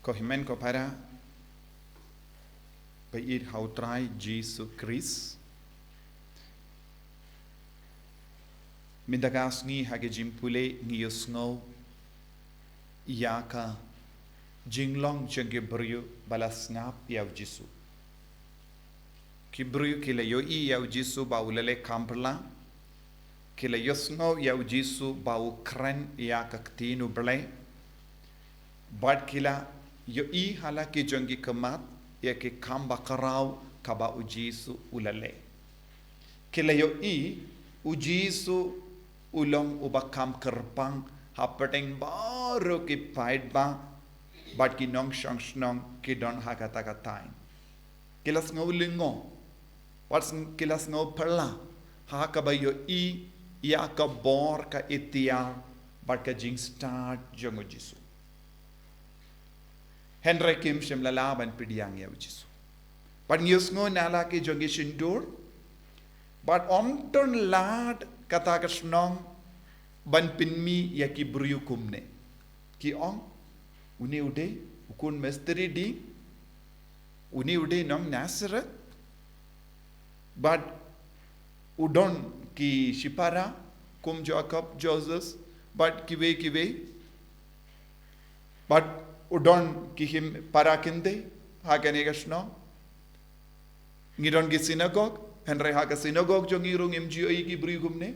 Kohimen ko para Baid hautrai Jesus Christ Mindagas ngi hage jimpule ngi yusngau Iyaka Jinglong jenge bryu balas ngap yaw Jisu Ki bryu kila yo I yaw Jisu baulale kampla Kila yusngau yaw Jisu bau kren iyaka ktinu blay Bad kila yo I halaki jongi kemat ya ke kamba karau kaba ujisu ulale. Kila yo I ujisu ulong ubakam kerpang hapeteng baru ki paid ba bad ki nong shang shnong ki don hakata katain. Kila sngo lingo what's kila sngo perla ha kaba yo I ya ka bor ka itia bad ka jing start jongo Jisu. Henry Kim shem lalaban pidiang ya Jisu. But nyusngo nala ke jongi shindur. But omton lad kata kasnong ban pinmi ya ki bryu kumne. Ki ong uni ude ukun mesteri di uni ude nong Nazareth. But udon ki shipara kum Jacob Joseph but kiwe but udon kihim parakinde hakane gasno ngidon gi synagogue henre haka synagogue jo ngirung mgo ki brigumne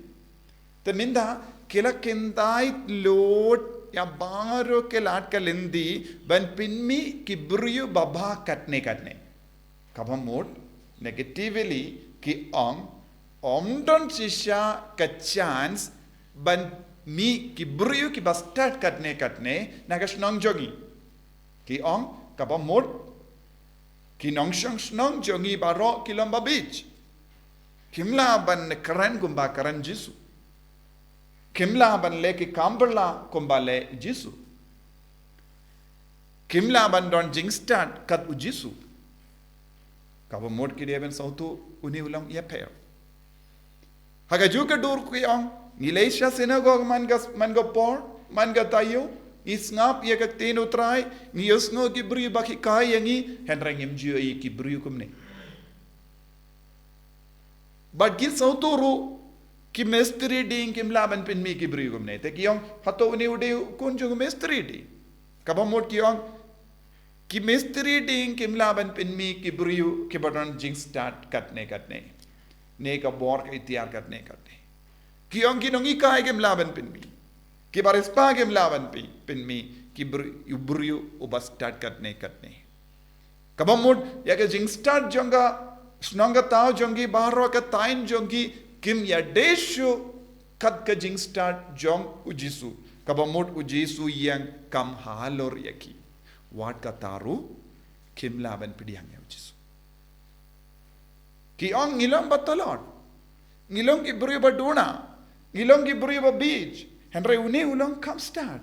teminda kila kendai lot ya baro ke lat kalendi ban pinmi ki bryu baba katne kabamot negatively ki omdon shisha ka chance ban mi ki bryu ki bastard katne nagasnong jogi Ki ong kaba mod ki nong shang snong jongi baro ki lomba beach kimla ban karen gumba karen Jisu kimla ban le ki kamberla kumbale Jisu kimla ban don jingstad kat u Jisu kaba mod ki deben sautu uni ulang ya per haga juga dur ki ong Nilesia synagogue man ga por man ga tayo Isngap ia kak teno try ngiyosngo ki bri baki kai yangi henreng mjo i ki bri kumne but gil sautoro ki mestri ding kim laban pin mi ki bri kumne te kiyong hato uni ude kun jung mestri di kabamot kiyong ki mestri ding kim laban pin mi ki bri ki badon jing start katne ne ka bor ka itiar katne kiyong kinong ikai kim laban pin mi Ki baris pagi melawan pin mi ki buru ubas start katne kabamud ya ke jing start jonga snonga tau jongi baro ka tain jongi kim ya deshu kat ka jing start jong ujisu kabamud ujisu yang kam halor yaki wat ka taru kim laban pidiang ya ujisu ki ong ngilong batalot ngilong ki buru baduna ngilong ki buru ba beach Henry uni ulang kam start.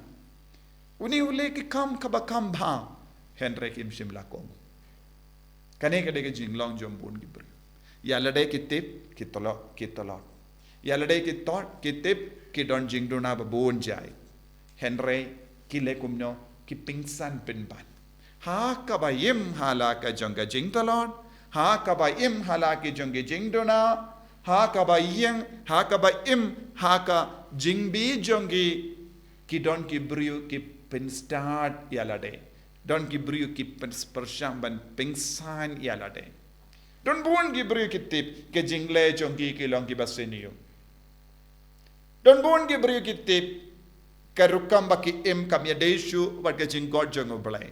Uni ule ki kam kabakam bang. Henry kim shimla kom. Kane kade ke jinglong jombun gibri. Ya lade ki tip ki tolot. Ya lade ki tot ki tip ki don jingduna babon jai. Henry ki lekumno ki pingsan pinban. Ha kabayim halaka jonga jing tolot. Ha kabayim halaki jonga jingduna. Ha kabayim haka jingbi jongi ki don ki brio ki pen start yalade don ki brio ki pen spersham ban pingsan yalade don bon ki brio ki tip ke jingle jongi ki long ki baseniyo don bon ki brio ki tip ka rukam baki kam yadeshu wat ke jingod jongo blai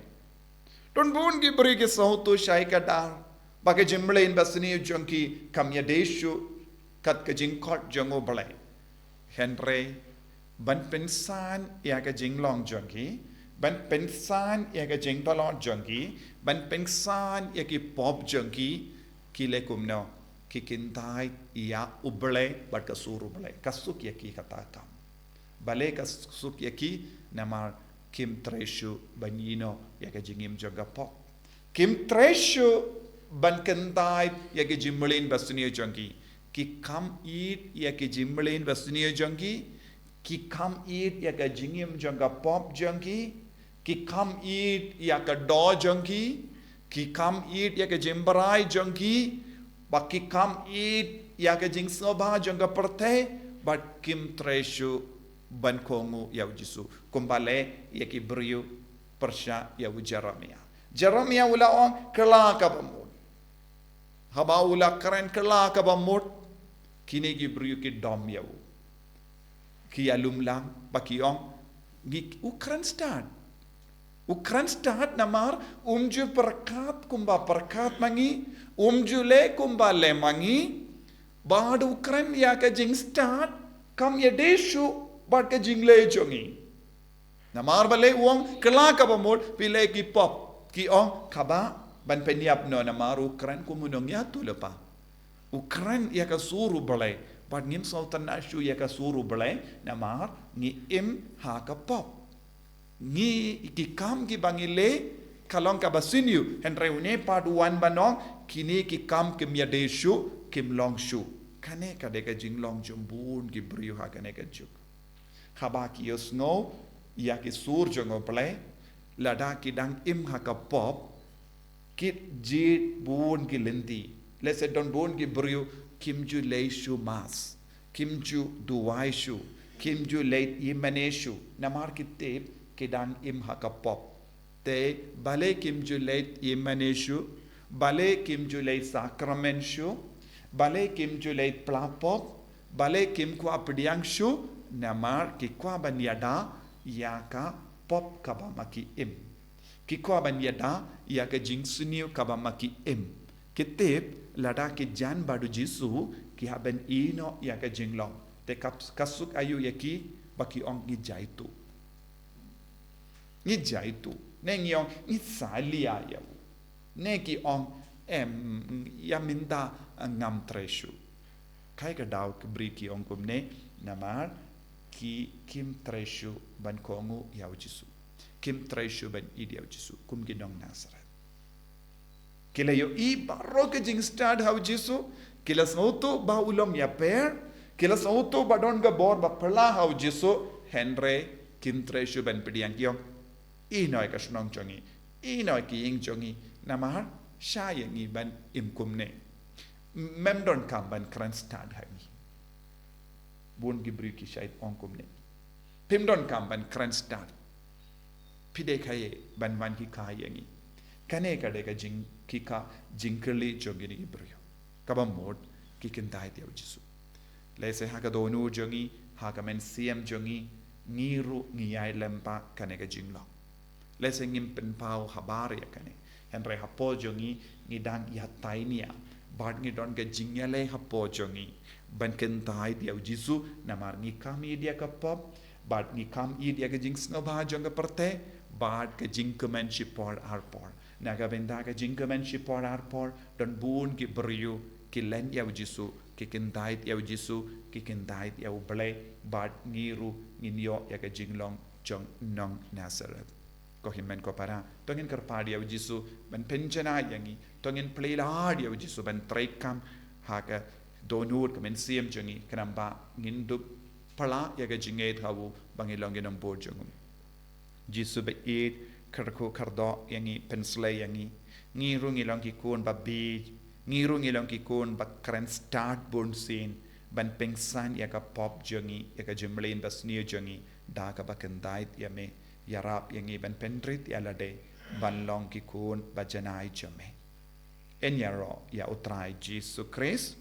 don bon ki brio ki sautu shai ka dar baki jimble in baseniyo jongi kam yadeshu kat ke jingkot jongo blai Henry ban pensan ya ka jinglong jongi ban pensan ya ka jingtalon jongi ban pensan ya ki pop jongi ki lekumno ki kintai ya uble bat ka suru ble kasuk ya ki kata bale kasuk ya ki namar kim treshu banino ya ka jingim jonga pop kim treshu ban kintai ya ki jimlin basuniyo jongi ki come eat ya ke jimbalin basuniyo jongi ki come eat ya ka jingim jonga pop jongi ki kam eat ya ka do jongki ki kam eat ya ka jembarai jongki ba ki kam eat ya ka jing soba jongka perte but kim treshu ban kongu ya jisu kumbale ya ki brio persya ya Jeremia ula on kela ka bamut haba ula keren kela ka bamut kini gi brio ki dom ya ki alum lam baki on gi Ukran start namar umju perkat kumba perkat mangi umju le kumba le mangi bad Ukran ya ka jing start kam ya deshu bad ka jing le jongi namar bale uang kela ka bamut pile ki pop ki on kaba ban peniap no namar Ukran kumunong ya tu lepa Ukran ya ka suru bale bad ngim sultan ashu ya ka suru bale namar ngi im ha ka pop ngi ki kam ki bangile kalong ka basinyu henre une paduan banong kini ki kam ke miadeshu kim long shu kane ka de ka jing long jumbun ki brio ha kane ka juk khaba ki yosno ya ki sur jongo play lada ki dang im ha ka pop kit jit bun ki lenti let's say don bun ki brio kimju leishu mas kimju duwaishu kimju leit imaneshu namar ki tep kidang im hakapop te bale kim julait imaneshu bale kim julait sakramentshu bale kim julait plapop bale kim kwa pediangshu namar ki kwa banyada yaka pop kabamaki im ki kwa banyada yaka jingsuniu kabamaki im kitep lada ki jan badu jisu ki haben ino yaka jinglong te kasuk ayu yaki baki ong gi jaitu ni jaitu ne ngiong ni salia ya ne ki ong ya minta ngam treshu kai ka daw ke bri ki ong kumne namar ki kim treshu ban kongu ya jisu kim treshu ban idi ya jisu kum gi dong nasaret kila yo I baro ke jing stad ha jisu kila sautu ba ulom ya per kila sautu ba don ga bor ba pala ha jisu henre kim treshu ban pediang kiong Inoy ka snong chongi inoy ki ing chongi namar shayangi ban imkumne memdon kam ban kran stad hangi bun gibri ki shait onkumne pimdon kam ban kran stad pide khaye ban man ki khayangi kane ka de ka jing ki ka jingkli chongi ni gibrio kabam mod ki kintai te jisu lese ha ka donu chongi ha ka men siam chongi ngiru ngiyai lempa kane ka jinglo lese ngim pen pau habar ya kane henre hapo jongi ngidang ya tainia bad ngi don ga jingyale hapo jongi ban ken tai dia jisu namar ngi kami dia ka pop bad ngi kam I dia ga jing sno ba jonga perte bad ka jing kemen shipor arpor naga benda ka jing kemen shipor arpor don bun ki brio ki len ya jisu ki ken tai ya jisu ki ken tai ya ble bad ngiru nginyo ya ga jinglong jong nong nasaret ko himmen ko para tongin karpadi ya jisu ban penjana yangi tongin playlar ya jisu ban traikam haka donur kemen siem jongi kanamba ngindu pala ya ga jinge thawu bangilong genom bor jongum jisu be it karko kardo yangi pensle yangi ngiru ngilong ki kun ba bi ngiru ngilong ki kun ba kran start born scene ban pengsan ya ka pop jongi ya ka jimlin bas ni jongi da ka ba kendait ya me yarap yang iban pendrit yalade banlong ki kun bajanai jame en yaro ya utrai Jesus Christ